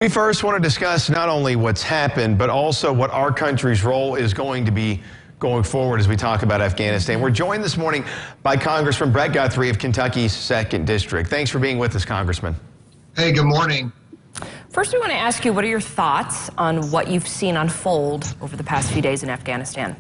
We first want to discuss not only what's happened, but also what our country's role is going to be going forward as we talk about Afghanistan. We're joined this morning by Congressman Brett Guthrie of Kentucky's 2nd District. Thanks for being with us, Congressman. Hey, good morning. First, we want to ask you, what are your thoughts on what you've seen unfold over the past few days in Afghanistan?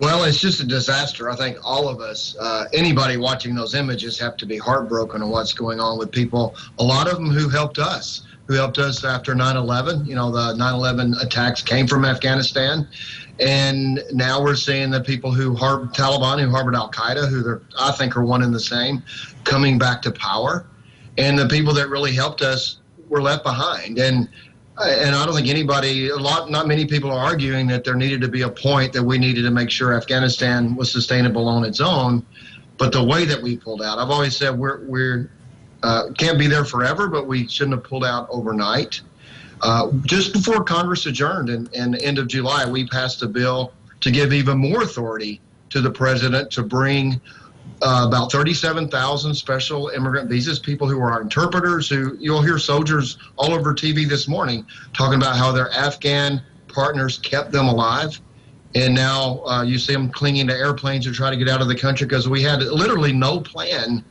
Well, it's just a disaster. I think all of us, anybody watching those images, have to be heartbroken on what's going on with people, a lot of them who helped us after 9/11. You know, the 9/11 attacks came from Afghanistan. And now we're seeing the people who Taliban, who harbored Al-Qaeda, who I think are one and the same, coming back to power. And the people that really helped us were left behind. And I don't think not many people are arguing that there needed to be a point that we needed to make sure Afghanistan was sustainable on its own. But the way that we pulled out, I've always said we're can't be there forever, but we shouldn't have pulled out overnight. Just before Congress adjourned in the end of July, we passed a bill to give even more authority to the president to bring about 37,000 special immigrant visas, people who are our interpreters, who you'll hear soldiers all over TV this morning talking about how their Afghan partners kept them alive. And now you see them clinging to airplanes to try to get out of the country because we had literally no plan,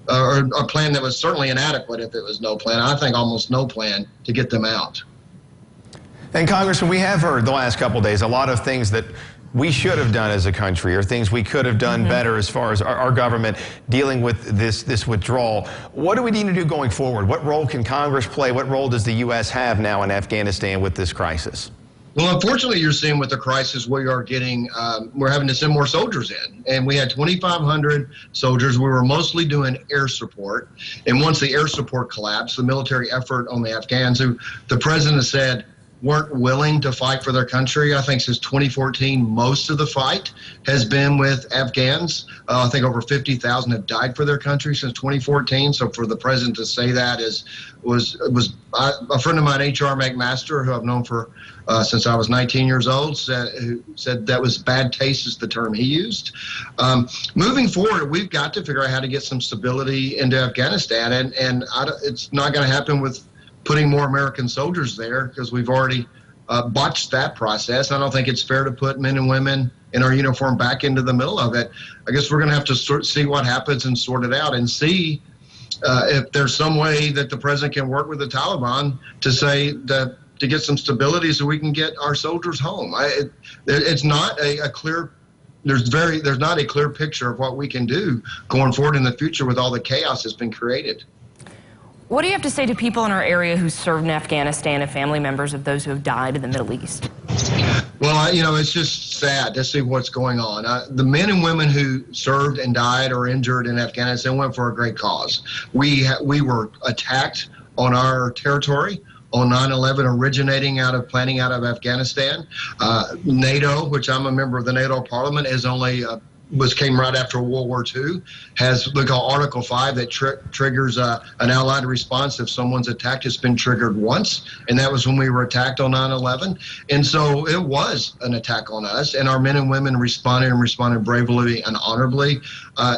or a plan that was certainly inadequate if it was no plan. I think almost no plan to get them out. And Congressman, we have heard the last couple of days a lot of things that we should have done as a country, or things we could have done better as far as our government dealing with this withdrawal. What do we need to do going forward? What role can Congress play? What role does the U.S. have now in Afghanistan with this crisis? Well, unfortunately, you're seeing with the crisis, we are getting, we're having to send more soldiers in. And we had 2,500 soldiers. We were mostly doing air support. And once the air support collapsed, the military effort on the Afghans, who the president said weren't willing to fight for their country. I think since 2014, most of the fight has been with Afghans. I think over 50,000 have died for their country since 2014. So for the president to say that was a friend of mine, H.R. McMaster, who I've known for since I was 19 years old, who said that was bad taste is the term he used. Moving forward, we've got to figure out how to get some stability into Afghanistan, and it's not going to happen with putting more American soldiers there, because we've already botched that process. I don't think it's fair to put men and women in our uniform back into the middle of it. I guess we're going to have to see what happens and sort it out, and see if there's some way that the president can work with the Taliban to say that to get some stability so we can get our soldiers home. It's not a clear. There's not a clear picture of what we can do going forward in the future with all the chaos that's been created. What do you have to say to people in our area who served in Afghanistan and family members of those who have died in the Middle East? Well, you know, it's just sad to see what's going on. The men and women who served and died or injured in Afghanistan went for a great cause. We were attacked on our territory on 9/11, planning out of Afghanistan. NATO, which I'm a member of the NATO Parliament, is only came right after World War II, has what we call Article 5 that triggers an allied response if someone's attacked. It's been triggered once, and that was when we were attacked on 9/11. And so it was an attack on us, and our men and women responded bravely and honorably.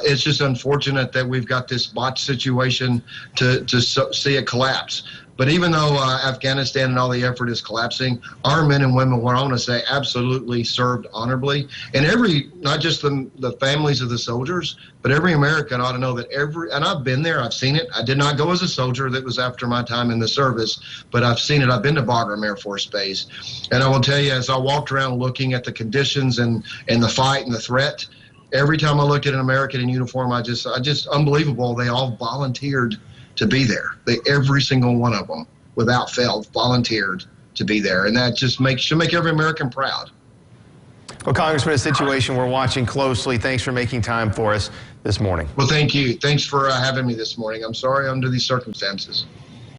It's just unfortunate that we've got this botched situation to see it collapse. But even though Afghanistan and all the effort is collapsing, our men and women, what I want to say, absolutely served honorably. And not just the families of the soldiers, but every American ought to know that and I've been there, I've seen it. I did not go as a soldier. That was after my time in the service, but I've seen it. I've been to Bagram Air Force Base. And I will tell you, as I walked around looking at the conditions and the fight and the threat, every time I looked at an American in uniform, I just unbelievable. They all volunteered to be there. Every single one of them, without fail, volunteered to be there. And that just should make every American proud. Well, Congressman, a situation we're watching closely. Thanks for making time for us this morning. Well, thank you. Thanks for having me this morning. I'm sorry under these circumstances.